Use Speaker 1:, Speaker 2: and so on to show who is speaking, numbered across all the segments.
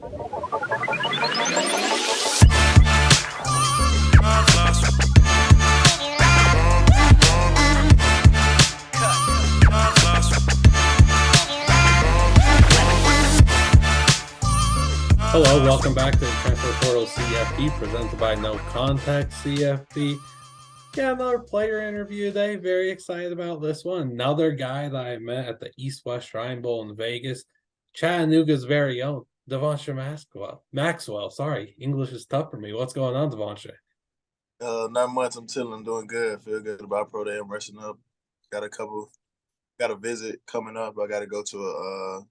Speaker 1: Hello, welcome back to the Transfer Portal CFB presented by NoContextCFB. Yeah, another player interview today. Very excited about this one. Another guy that I met at the East-West Shrine Bowl in Vegas. Chattanooga's very own, Devonnsha Maxwell. Sorry, English is tough for me. What's going on, Devonnsha?
Speaker 2: Not much. I'm chilling, doing good. Feel good about pro day. I'm resting up. Got a visit coming up. I got to go to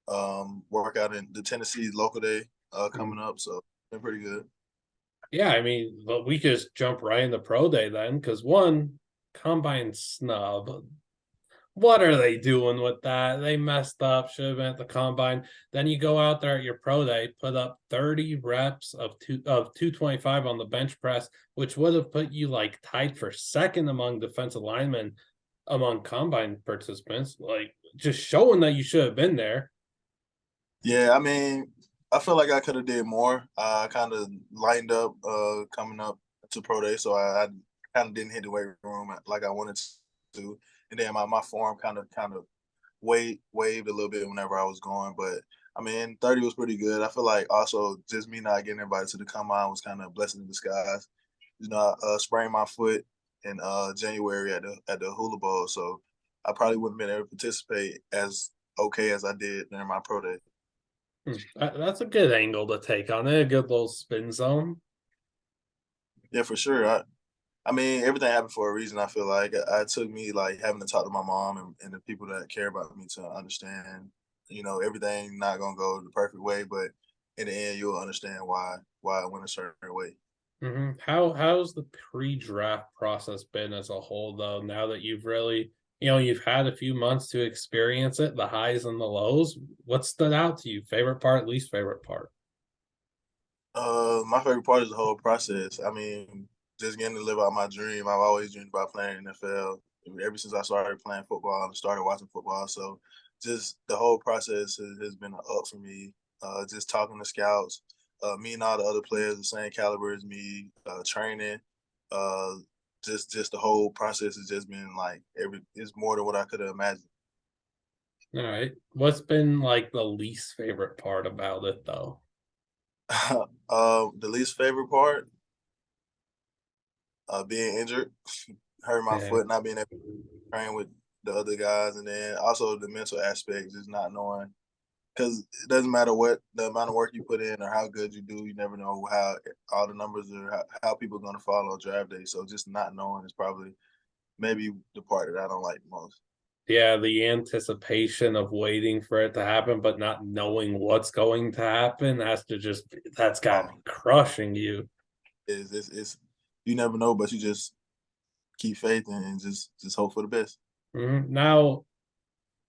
Speaker 2: a workout in the Tennessee local day coming up. So been pretty good.
Speaker 1: Yeah, I mean, but we just jump right into pro day then, because one, combine snub. What are they doing with that? They messed up, should have been at the combine. Then you go out there at your pro day, put up 30 reps of 225 on the bench press, which would have put you like tied for second among defensive linemen among combine participants. Like just showing that you should have been there.
Speaker 2: Yeah, I mean, I feel like I could have did more. I kind of lined up coming up to pro day, so I kind of didn't hit the weight room like I wanted to. And then my form kind of waved a little bit whenever I was going. But I mean, 30 was pretty good. I feel like also just me not getting everybody to the combine was kind of a blessing in disguise. You know, I sprained my foot in January at the Hula Bowl, so I probably wouldn't have been able to participate as okay as I did during my pro day.
Speaker 1: That's a good angle to take on it. A good little spin zone.
Speaker 2: Yeah, for sure. I mean, everything happened for a reason. I feel like it took me like having to talk to my mom and the people that care about me to understand. You know, everything not gonna go the perfect way, but in the end, you'll understand why it went a certain way.
Speaker 1: How's the pre-draft process been as a whole, though? Now that you've really, you've had a few months to experience it, the highs and the lows. What stood out to you? Favorite part, least favorite part?
Speaker 2: My favorite part is the whole process. I mean, just getting to live out my dream. I've always dreamed about playing NFL ever since I started playing football and started watching football. So just the whole process has been an up for me. Just talking to scouts, me and all the other players the same caliber as me, training, uh, just the whole process has just been like it's more than what I could have imagined.
Speaker 1: All right. What's been like the least favorite part about it, though?
Speaker 2: The least favorite part, being injured, hurt my
Speaker 1: Yeah.
Speaker 2: foot, not being able to train with the other guys, and then also the mental aspect, just not knowing because it doesn't matter what the amount of work you put in or how good you do, you never know how all the numbers are, how people are going to fall on draft day. So just not knowing is probably maybe the part that I don't like the most.
Speaker 1: Yeah, the anticipation of waiting for it to happen, but not knowing what's going to happen that's got to be
Speaker 2: Um,
Speaker 1: crushing you.
Speaker 2: it's you never know, but you just keep faith and just hope for the best.
Speaker 1: Now,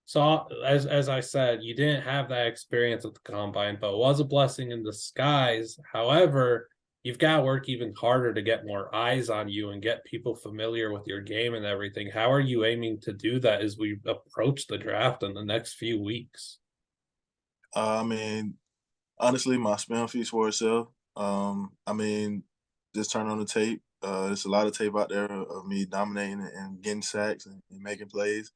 Speaker 1: so as I said, you didn't have that experience at the combine, but it was a blessing in disguise. However, you've got to work even harder to get more eyes on you and get people familiar with your game and everything. How are you aiming to do that as we approach the draft in the next few weeks?
Speaker 2: I mean, honestly, my spin feast for itself. I mean, just turn on the tape. There's a lot of tape out there of me dominating and getting sacks and making plays.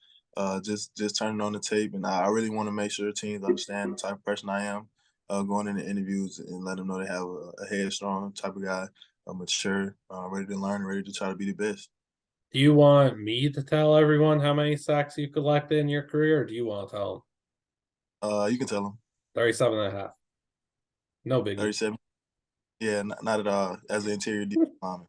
Speaker 2: Just turning on the tape, and I really want to make sure teams understand the type of person I am. Going into interviews and let them know they have a headstrong type of guy, mature, ready to learn, ready to try to be the best.
Speaker 1: Do you want me to tell everyone how many sacks you collected in your career, or do you want to tell them?
Speaker 2: You can tell them
Speaker 1: 37 and a half. No biggie.
Speaker 2: 37. Yeah, not at all. As an interior lineman.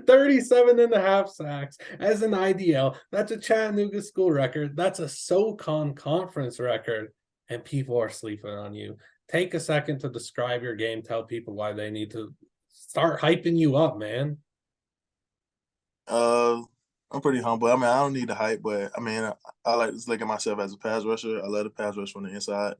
Speaker 1: 37 and a half sacks as an IDL. That's a Chattanooga school record. That's a SoCon conference record. And people are sleeping on you. Take a second to describe your game. Tell people why they need to start hyping you up, man.
Speaker 2: Uh, I'm pretty humble. I mean, I don't need the hype, but I mean, I like to look at myself as a pass rusher. I love to pass rush from the inside.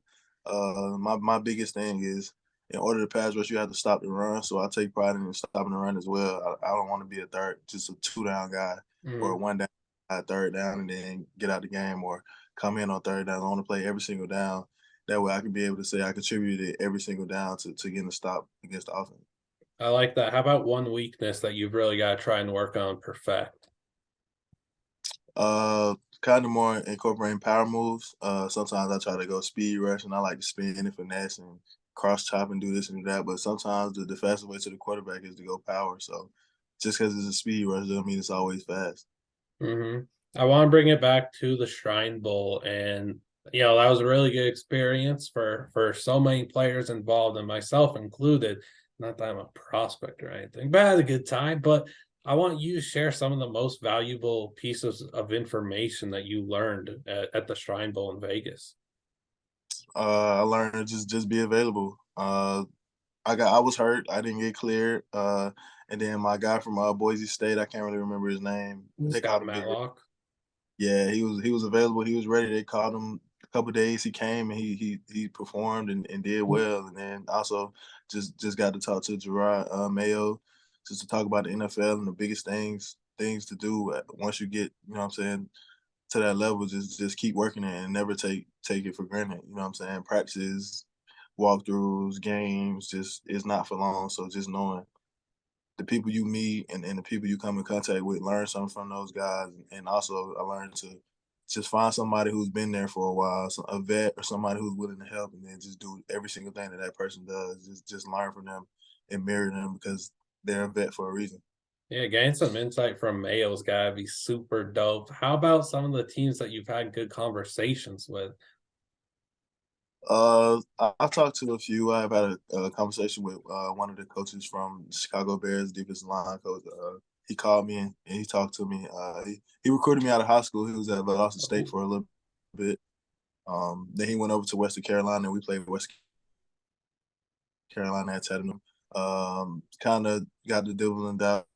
Speaker 2: My biggest thing is in order to pass rush, you have to stop the run. So I take pride in stopping the run as well. I don't want to be a third, just a 2 down guy or a 1 down, third down, and then get out the game or come in on third down. I want to play every single down. That way I can be able to say I contributed every single down to getting a stop against the offense.
Speaker 1: I like that. How about one weakness that you've really got to try and work on perfect?
Speaker 2: Kind of more incorporating power moves. Sometimes I try to go speed rush, and I like to spin and finesse and cross chop and do this and do that. But sometimes the fastest way to the quarterback is to go power. So just because it's a speed rush doesn't mean it's always fast.
Speaker 1: Hmm. I want to bring it back to the Shrine Bowl, and that was a really good experience for so many players involved, and myself included. Not that I'm a prospect or anything, but I had a good time. But I want you to share some of the most valuable pieces of information that you learned at the Shrine Bowl in Vegas.
Speaker 2: I learned to just be available. I was hurt. I didn't get cleared. And then my guy from Boise State, I can't really remember his name. They
Speaker 1: Scott
Speaker 2: called him Big.
Speaker 1: Matlock.
Speaker 2: Yeah, he was available. He was ready. They called him a couple days. He came and he performed and did well. And then also just got to talk to Gerard Mayo just to talk about the NFL and the biggest things to do once you get, you know what I'm saying, to that level. Just keep working it and never take it for granted. You know what I'm saying? Practices, walkthroughs, games, just it's not for long. So just knowing the people you meet and the people you come in contact with, learn something from those guys. And also I learned to just find somebody who's been there for a while, a vet or somebody who's willing to help, and then just do every single thing that that person does. Just learn from them and mirror them because they're a vet for a reason.
Speaker 1: Yeah, getting some insight from Mayo's gotta be super dope. How about some of the teams that you've had good conversations with?
Speaker 2: I've talked to a few. I've had a conversation with one of the coaches from the Chicago Bears, defensive line coach. He called me and he talked to me. He recruited me out of high school. He was at Valdosta State for a little bit. Then he went over to Western Carolina, and we played West Carolina at Chattanooga. Kind of got to dibble and dabble.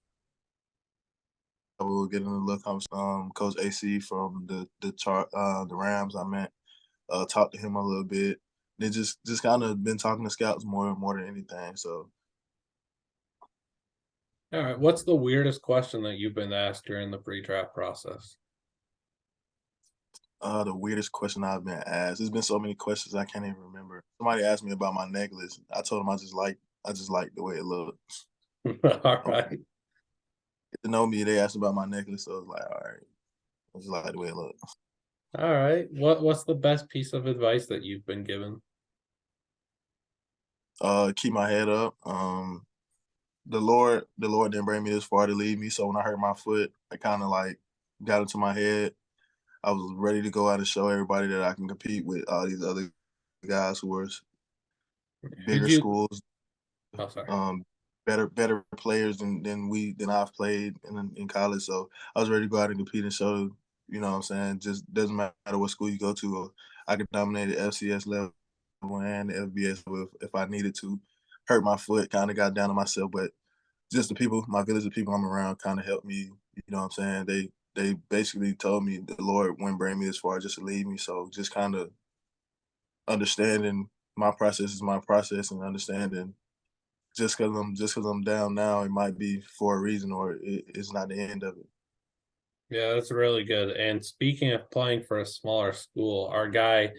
Speaker 2: We were getting a little conversation. Coach AC from the Rams. I met, talked to him a little bit. They just kind of been talking to scouts more than anything. So
Speaker 1: All right, what's the weirdest question that you've been asked during the pre-draft process?
Speaker 2: the weirdest question I've been asked. There's been so many questions I can't even remember. Somebody asked me about my necklace. I told them I just like the way it looked.
Speaker 1: All
Speaker 2: Um,
Speaker 1: right.
Speaker 2: to know me, they asked about my necklace, so I was like, all right, I just like the way it looked.
Speaker 1: All right. What's the best piece of advice that you've been given?
Speaker 2: Keep my head up. The Lord didn't bring me this far to leave me. So when I hurt my foot, I kind of like got into my head. I was ready to go out and show everybody that I can compete with all these other guys who were
Speaker 1: Who'd
Speaker 2: bigger
Speaker 1: you
Speaker 2: schools,
Speaker 1: Oh, sorry.
Speaker 2: um, better players than I've played in college. So I was ready to go out and compete and show. You know what I'm saying? Just doesn't matter what school you go to. I could dominate the FCS level and the FBS level if I needed to. Hurt my foot, kind of got down on myself, but just the people, my village of people I'm around kind of helped me, you know what I'm saying? They basically told me the Lord wouldn't bring me this far just to leave me. So just kind of understanding my process is my process and understanding just because I'm down now, it might be for a reason or it's not the end of it.
Speaker 1: Yeah, that's really good. And speaking of playing for a smaller school, our guy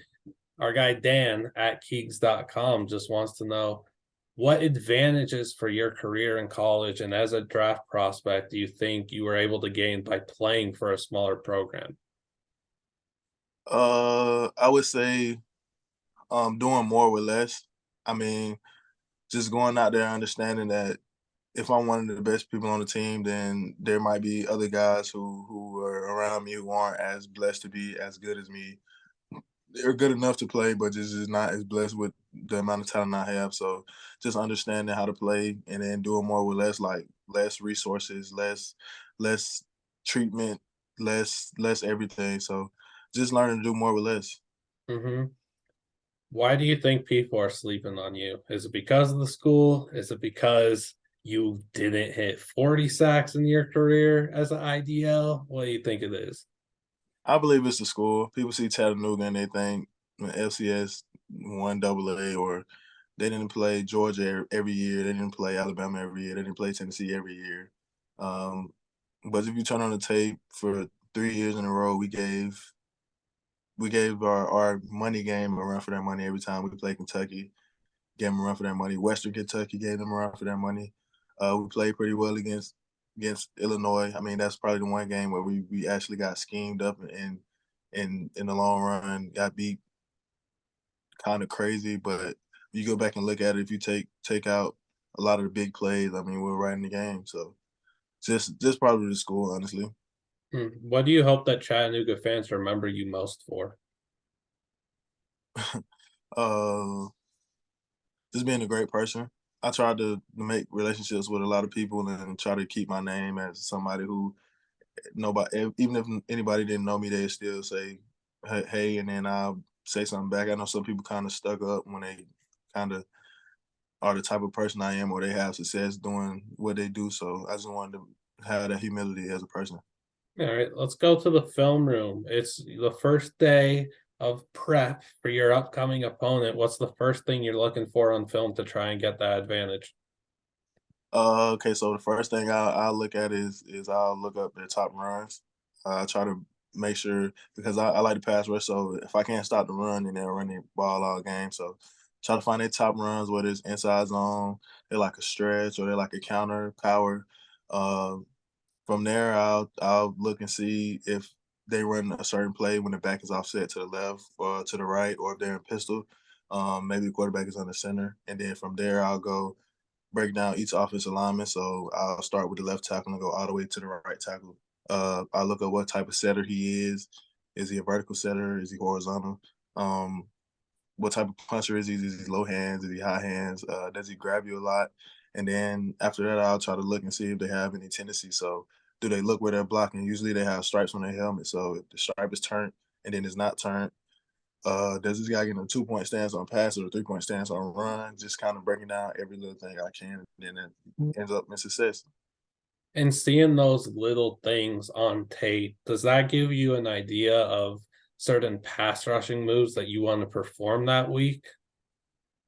Speaker 1: Dan at Keegs.com just wants to know what advantages for your career in college and as a draft prospect do you think you were able to gain by playing for a smaller program?
Speaker 2: I would say doing more with less. I mean, just going out there understanding that if I'm one of the best people on the team, then there might be other guys who are around me who aren't as blessed to be as good as me. They're good enough to play, but just not as blessed with the amount of talent I have. So just understanding how to play and then doing more with less, like less resources, less treatment, less everything. So just learning to do more with less.
Speaker 1: Hmm. Why do you think people are sleeping on you? Is it because of the school? Is it because you didn't hit 40 sacks in your career as an IDL? What do you think it is?
Speaker 2: I believe it's the school. People see Chattanooga and they think FCS one double A or they didn't play Georgia every year. They didn't play Alabama every year. They didn't play Tennessee every year. Um, but if you turn on the tape for 3 years in a row, we gave we gave our money game a run for their money every time we played Kentucky. Gave them a run for their money. Western Kentucky gave them a run for their money. We played pretty well against Illinois. I mean, that's probably the one game where we actually got schemed up and in the long run got beat kind of crazy. But you go back and look at it, if you take out a lot of the big plays, I mean, we're right in the game. So just probably the school, honestly.
Speaker 1: What do you hope that Chattanooga fans remember you most for?
Speaker 2: Uh, just being a great person. I tried to make relationships with a lot of people and try to keep my name as somebody who nobody, even if anybody didn't know me, they still say, hey, and then I'll say something back. I know some people kind of stuck up when they kind of are the type of person I am or they have success doing what they do. So I just wanted to have that humility as a person.
Speaker 1: All right, let's go to the film room. It's the first day of prep for your upcoming opponent. What's the first thing you're looking for on film to try and get that advantage?
Speaker 2: Okay, so the first thing I'll look at is I'll look up their top runs. I try to make sure because I like to pass rush. So if I can't stop the run, then they'll run the ball all game. So try to find their top runs, whether it's inside zone, they're like a stretch or they're like a counter power. Uh, from there, I'll look and see if they run a certain play when the back is offset to the left or to the right, or if they're in pistol. Maybe the quarterback is on the center, and then from there I'll go break down each offensive lineman. So I'll start with the left tackle and go all the way to the right tackle. I look at what type of setter he is. Is he a vertical setter? Is he horizontal? Um, what type of puncher is he? Is he low hands? Is he high hands? Does he grab you a lot? And then after that, I'll try to look and see if they have any tendency. So do they look where they're blocking? Usually they have stripes on their helmet. So if the stripe is turned and then it's not turned, does this guy get a 2 point stance on pass or a 3 point stance on run? Just kind of breaking down every little thing I can, and then it ends up in success.
Speaker 1: And seeing those little things on tape, does that give you an idea of certain pass rushing moves that you want to perform that week?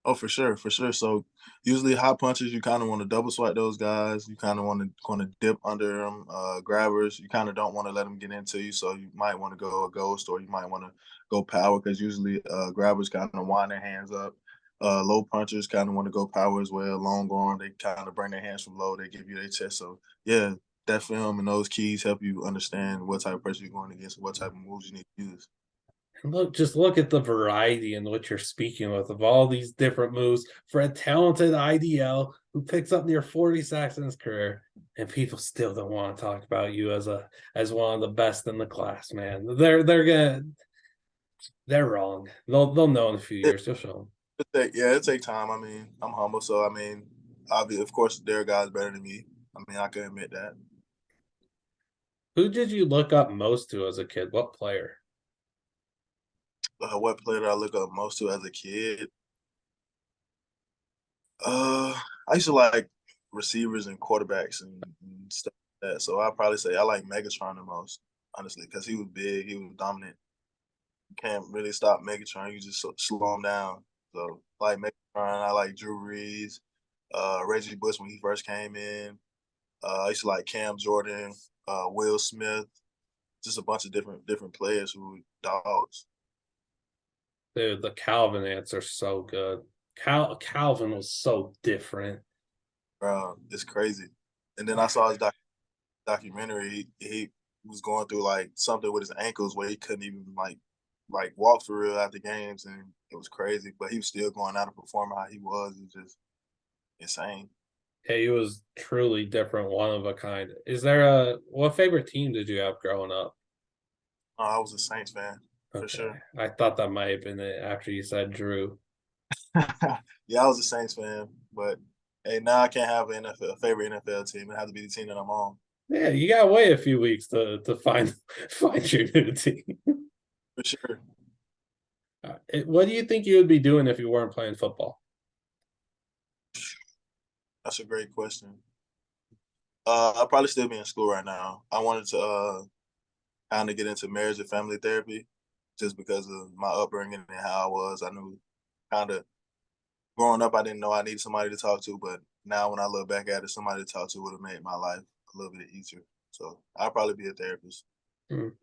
Speaker 2: Oh, for sure, for sure. So usually hot punches, you kind of want to double swipe those guys. You kind of want to dip under them. Grabbers, you kind of don't want to let them get into you. So you might want to go a ghost, or you might want to go power because usually grabbers kind of wind their hands up. Low punchers kind of want to go power as well. Long arm, they kind of bring their hands from low. They give you their chest. So yeah, that film and those keys help you understand what type of pressure you're going against, and what type of moves you need to use.
Speaker 1: Look, just look at the variety in which you're speaking with of all these different moves for a talented IDL who picks up near 40 sacks in his career, and people still don't want to talk about you as one of the best in the class, man. They're wrong. They'll know in a few years. You'll show them.
Speaker 2: It take time. I mean, I'm humble, so I mean, of course, there are guys better than me. I mean, I can admit that.
Speaker 1: Who did you look up most to as a kid? What player?
Speaker 2: What player did I look up most to as a kid? I used to like receivers and quarterbacks and stuff like that. So I'd probably say I like Megatron the most, honestly, because he was big, he was dominant. You can't really stop Megatron. You just slow him down. So I like Megatron. I like Drew Reeves, Reggie Bush when he first came in. I used to like Cam Jordan, Will Smith, just a bunch of different players who dogs.
Speaker 1: Dude, the Calvin ants are so good. Calvin was so different.
Speaker 2: It's crazy. And then I saw his documentary. He was going through like something with his ankles where he couldn't even like walk for real after games, and it was crazy. But he was still going out and performing how he was. It's just insane.
Speaker 1: Yeah, he was truly different, one of a kind. Is there a what favorite team did you have growing up?
Speaker 2: I was a Saints fan for
Speaker 1: Okay,
Speaker 2: sure.
Speaker 1: I thought that might have been it after you said Drew.
Speaker 2: Yeah, I was a Saints fan, but hey, now I can't have a favorite NFL team. It has to be the team that I'm on
Speaker 1: Yeah, you gotta wait a few weeks to find find your new team.
Speaker 2: for sure.
Speaker 1: What do you think you would be doing if you weren't playing football?
Speaker 2: That's a great question. I'll probably still be in school right now. I wanted to kind of get into marriage and family therapy just because of my upbringing and how I was. I knew kind of growing up, I didn't know I needed somebody to talk to, but now when I look back at it, somebody to talk to would have made my life a little bit easier. So I'll probably be a therapist.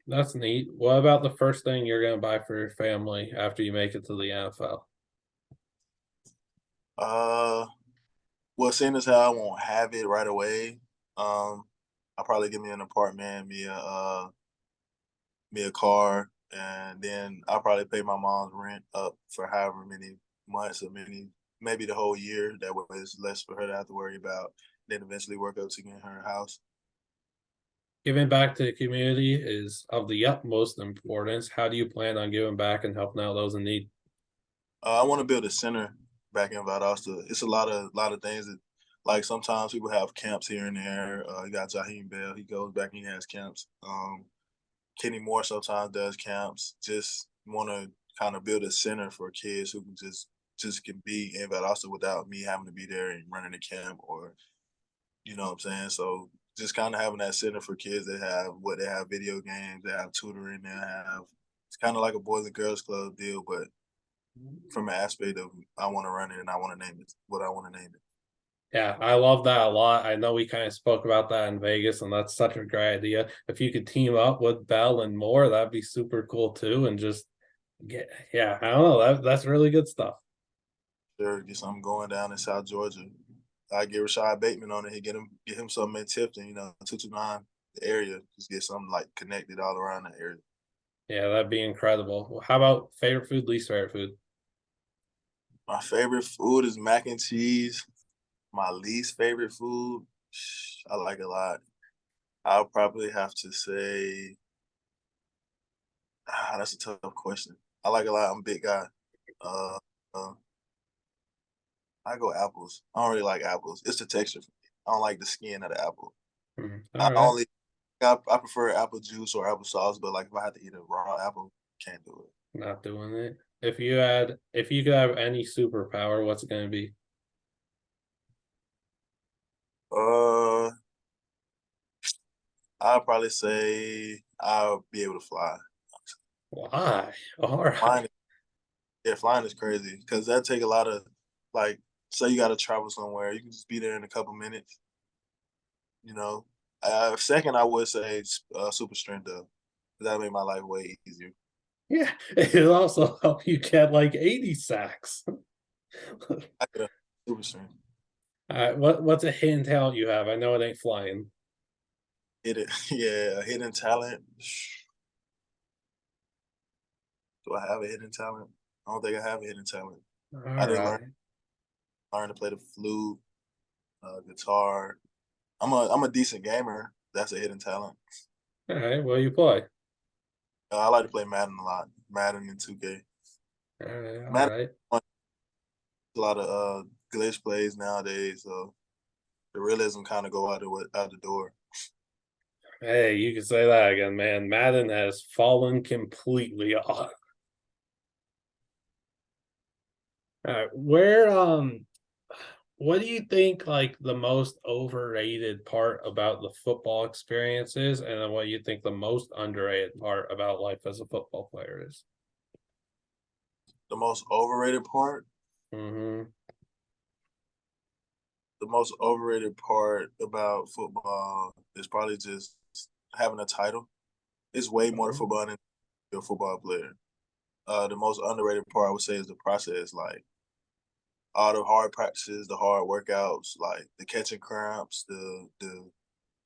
Speaker 1: That's neat. What about the first thing you're gonna buy for your family after you make it to the NFL?
Speaker 2: Uh, well, seeing as how I won't have it right away, I'll probably give me an apartment, me a car, and then I'll probably pay my mom's rent up for however many months or maybe the whole year. That way it's less for her to have to worry about. Then eventually work up to getting her a house.
Speaker 1: Giving back to the community is of the utmost importance. How do you plan on giving back and helping out those in need?
Speaker 2: I want to build a center back in Valdosta. It's a lot of things that, like sometimes people have camps here and there. You got Jaheim Bell. He goes back and he has camps. Kenny Moore sometimes does camps. Just want to kind of build a center for kids who can just can be in Valdosta without me having to be there and running the camp, or you know what I'm saying. So just kind of having that center for kids that have video games, they have tutoring, they have it's kind of like a boys and girls club deal, but from an aspect of I want to run it and I want to name it what I want to name it.
Speaker 1: Yeah, I love that a lot. I know we kind of spoke about that in Vegas, and that's such a great idea. If you could team up with Bell and Moore, that'd be super cool too. And just yeah, I don't know. That's really good stuff.
Speaker 2: Sure, get something going down in South Georgia. I get Rashad Bateman on it. Get him something in Tifton, 229 the area. Just get something like connected all around that area.
Speaker 1: Yeah, that'd be incredible. How about favorite food, least favorite food?
Speaker 2: My favorite food is mac and cheese. My least favorite food, I like a lot. I'll probably have to say, that's a tough question. I like a lot. I'm a big guy. Uh, uh, I go apples. I don't really like apples. It's the texture for me. I don't like the skin of the apple. I
Speaker 1: All right,
Speaker 2: only I prefer apple juice or apple sauce, but like if I had to eat a raw apple, can't do it.
Speaker 1: not doing it. If you could have any superpower, what's it gonna be?
Speaker 2: Uh, I'll probably say I'll be able to fly.
Speaker 1: Why? All right.
Speaker 2: Flying, yeah, flying is crazy because that take a lot of like. Say you got to travel somewhere, you can just be there in a couple minutes. You know. Second, I would say super strength though. That make my life way easier.
Speaker 1: Yeah, it'll also help you get like 80 sacks.
Speaker 2: I could super strength.
Speaker 1: What's a hidden talent you have? I know it ain't flying.
Speaker 2: Hit it, yeah. Hidden talent. Do I have a hidden talent? I don't think I have a hidden talent.
Speaker 1: All
Speaker 2: I didn't
Speaker 1: right.
Speaker 2: learn to play the flute, guitar. I'm a decent gamer. That's a hidden talent.
Speaker 1: All right. Well, you play.
Speaker 2: I like to play Madden a lot. Madden and 2K.
Speaker 1: All right. All
Speaker 2: Madden
Speaker 1: right.
Speaker 2: a lot of glitch plays nowadays, so the realism kind of go out the door.
Speaker 1: Hey, you can say that again, man. Madden has fallen completely off. All right. What do you think like the most overrated part about the football experience is, and then what you think the most underrated part about life as a football player is?
Speaker 2: The most overrated part.
Speaker 1: Mm-hmm.
Speaker 2: The most overrated part about football is probably just having a title. It's way more to football than a football player. The most underrated part I would say is the process, like all the hard practices, the hard workouts, like the catching cramps, the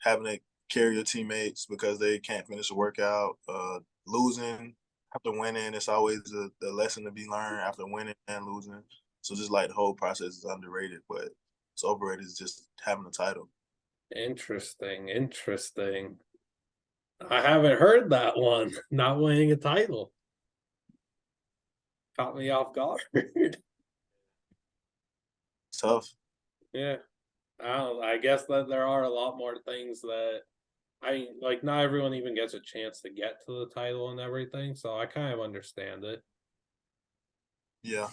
Speaker 2: having to carry your teammates because they can't finish a workout, losing after winning. It's always the lesson to be learned after winning and losing. So just like the whole process is underrated, but it's overrated is just having a title.
Speaker 1: Interesting. Interesting. I haven't heard that one. Not winning a title caught me off guard.
Speaker 2: It's tough.
Speaker 1: Yeah. I don't. I guess that there are a lot more things that I like. Not everyone even gets a chance to get to the title and everything, so I kind of understand it.
Speaker 2: Yeah.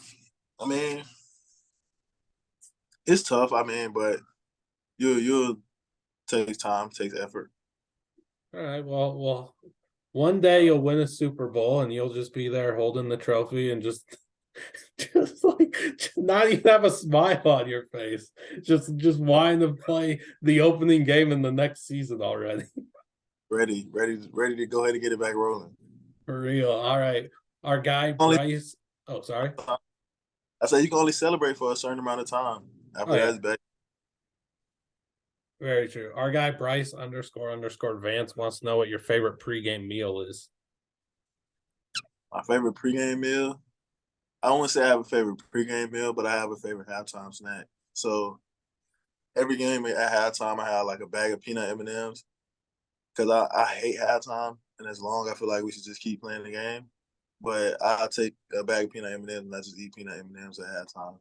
Speaker 2: I mean, it's tough. I mean, but you takes time, takes effort.
Speaker 1: All right. Well, one day you'll win a Super Bowl and you'll just be there holding the trophy and just, just like, not even have a smile on your face. Just wanting to play the opening game in the next season already.
Speaker 2: ready to go ahead and get it back rolling.
Speaker 1: For real. All right. Our guy
Speaker 2: Only
Speaker 1: Bryce. Oh, sorry.
Speaker 2: I say you can only celebrate for a certain amount of time.
Speaker 1: Oh
Speaker 2: After that,
Speaker 1: yeah,
Speaker 2: it's back.
Speaker 1: very true. Our guy Bryce _ Vance wants to know what your favorite pregame meal is.
Speaker 2: My favorite pregame meal. I don't want to say I have a favorite pregame meal, but I have a favorite halftime snack. So every game at halftime, I have like a bag of peanut M&Ms because I hate halftime, and as long I feel like we should just keep playing the game. But I take a bag of peanut M&Ms and I just eat peanut M&Ms at halftime.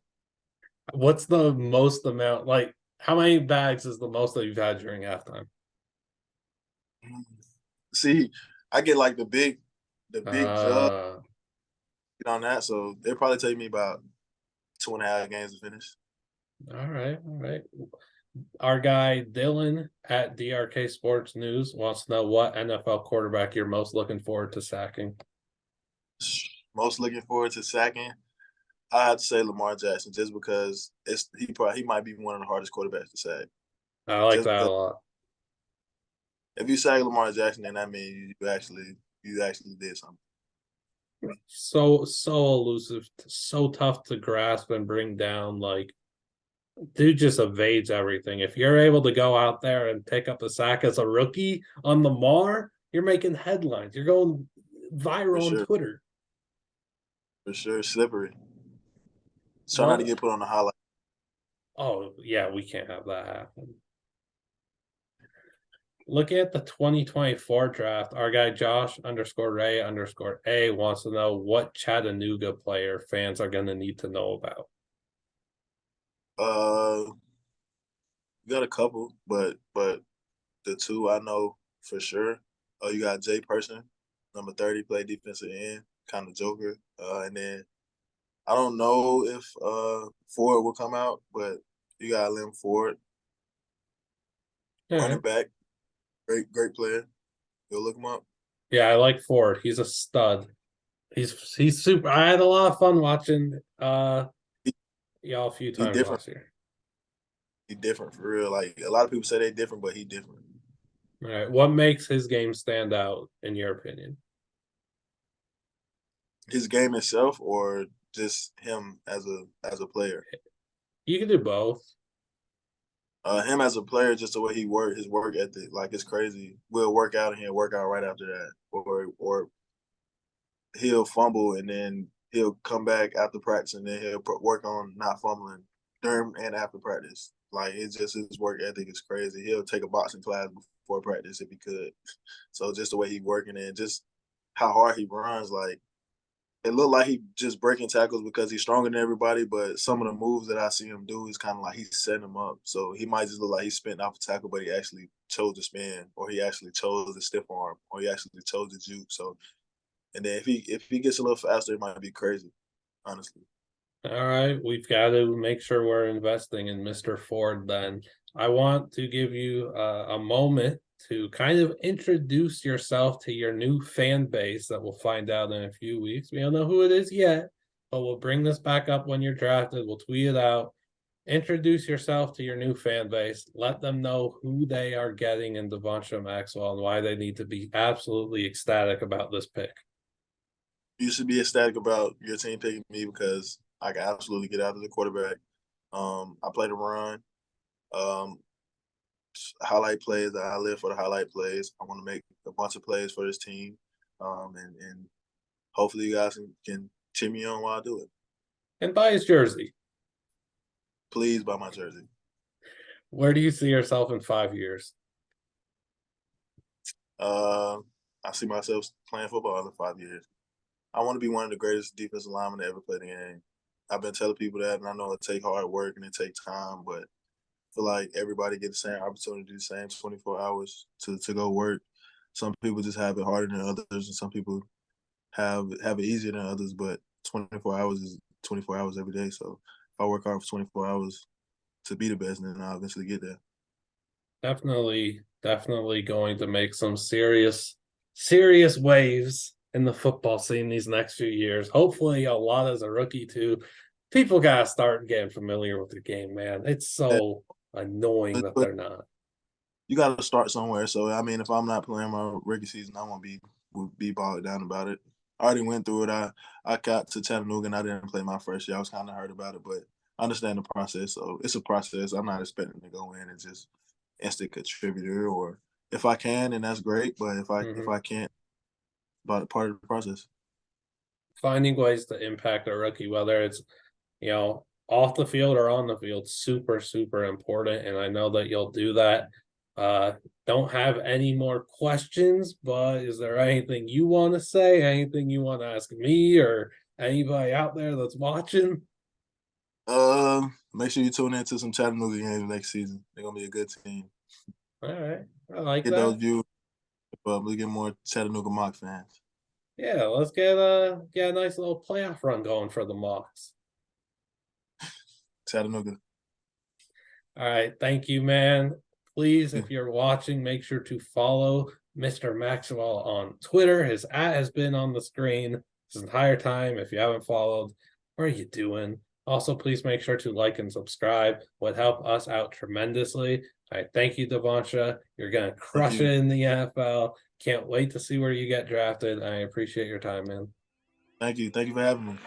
Speaker 1: What's the most amount? Like, how many bags is the most that you've had during halftime?
Speaker 2: See, I get like the big jug
Speaker 1: Uh,
Speaker 2: on that, so it'll probably take me about 2.5 games to finish.
Speaker 1: all right, all right. Our guy Dylan at DRK Sports News wants to know what NFL quarterback you're most looking forward to sacking.
Speaker 2: Most looking forward to sacking. I have to say Lamar Jackson just because he might be one of the hardest quarterbacks to sack.
Speaker 1: I like
Speaker 2: Just
Speaker 1: that a
Speaker 2: because
Speaker 1: lot.
Speaker 2: if you sack Lamar Jackson, then that means you actually did something.
Speaker 1: So elusive, so tough to grasp and bring down. Like, dude just evades everything. If you're able to go out there and pick up a sack as a rookie on the Mar, you're making headlines. You're going
Speaker 2: For
Speaker 1: viral on
Speaker 2: sure,
Speaker 1: Twitter.
Speaker 2: for sure, slippery. Try not to
Speaker 1: What?
Speaker 2: get put on the highlight.
Speaker 1: Oh yeah, we can't have that happen. Looking at the 2024 draft, our guy Josh_Ray_A wants to know what Chattanooga player fans are going to need to know about.
Speaker 2: Uh, got a couple, but the two I know for sure. You got Jay Person, number 30, play defensive end, kind of joker. And then I don't know if Ford will come out, but you got Lim Ford,
Speaker 1: All right.
Speaker 2: running back, great player. Go look him up.
Speaker 1: Yeah, I like Ford. He's a stud. He's super. I had a lot of fun watching
Speaker 2: He,
Speaker 1: y'all a few
Speaker 2: he
Speaker 1: times
Speaker 2: different.
Speaker 1: last year.
Speaker 2: He different for real. Like a lot of people say they different, but he different.
Speaker 1: All right. What makes his game stand out in your opinion?
Speaker 2: His game itself, or just him as a player.
Speaker 1: You can do both.
Speaker 2: Him as a player, just the way he work, his work ethic, like it's crazy. We'll work out and he'll work out right after that, or he'll fumble and then he'll come back after practice and then he'll work on not fumbling during and after practice. Like it's just his work ethic is crazy. He'll take a boxing class before practice if he could. So just the way he working and just how hard he runs, like it looked like he just breaking tackles because he's stronger than everybody, but some of the moves that I see him do is kind of like he's setting them up. So he might just look like he's spinning off a tackle, but he actually chose to spin, or he actually chose the stiff arm, or he actually chose the juke. So, and then if he gets a little faster, it might be crazy, honestly.
Speaker 1: All right, we've got to make sure we're investing in Mr. Ford then. I want to give you a moment to kind of introduce yourself to your new fan base that we'll find out in a few weeks. We don't know who it is yet, but we'll bring this back up when you're drafted. We'll tweet it out. Introduce yourself to your new fan base. Let them know who they are getting in Devonnsha Maxwell and why they need to be absolutely ecstatic about this pick.
Speaker 2: You should be ecstatic about your team picking me because I can absolutely get out of the quarterback. I play the run. Um, Highlight plays. I live for the highlight plays. I want to make a bunch of plays for this team, and hopefully you guys can cheer me on while I do it.
Speaker 1: And buy his jersey.
Speaker 2: Please buy my jersey.
Speaker 1: Where do you see yourself in 5 years?
Speaker 2: Uh, I see myself playing football in 5 years. I want to be one of the greatest defensive linemen to ever play the game. I've been telling people that, and I know it takes hard work and it takes time, but I feel like everybody gets the same opportunity, the same 24 hours to go work. Some people just have it harder than others, and some people have it easier than others. But 24 hours is 24 hours every day. So if I work hard for 24 hours to be the best, then I'll eventually get there.
Speaker 1: Definitely going to make some serious waves in the football scene these next few years. Hopefully a lot as a rookie too. People gotta start getting familiar with the game, man. It's so annoying
Speaker 2: Just
Speaker 1: that
Speaker 2: put
Speaker 1: they're not.
Speaker 2: you got to start somewhere. So I mean, if I'm not playing my rookie season, I won't be bogged down about it. I already went through it. I got to Chattanooga and I didn't play my first year. I was kind of hurt about it, but I understand the process. So it's a process. I'm not expecting to go in and just instant contributor, or if I can, and that's great. But if I can't, about part of the process.
Speaker 1: Finding ways to impact a rookie, whether it's off the field or on the field, super, super important. And I know that you'll do that. Don't have any more questions, but is there anything you want to say? Anything you want to ask me or anybody out there that's watching?
Speaker 2: Make sure you tune into some Chattanooga games next season. They're gonna be a good team.
Speaker 1: All right. I like
Speaker 2: Get those
Speaker 1: that.
Speaker 2: views, but we get more Chattanooga mock fans.
Speaker 1: Yeah, let's get a nice little playoff run going for the Mocs.
Speaker 2: Chattanooga.
Speaker 1: All right, thank you, man. Please, if you're watching, make sure to follow Mr. Maxwell on Twitter. His @ has been on the screen this entire time. If you haven't followed, what are you doing? Also, please make sure to like and subscribe. Would help us out tremendously. All right, thank you, Devonnsha. You're gonna
Speaker 2: Thank
Speaker 1: crush
Speaker 2: you.
Speaker 1: it in the NFL. Can't wait to see where you get drafted. I appreciate your time, man.
Speaker 2: Thank you. Thank you for having me.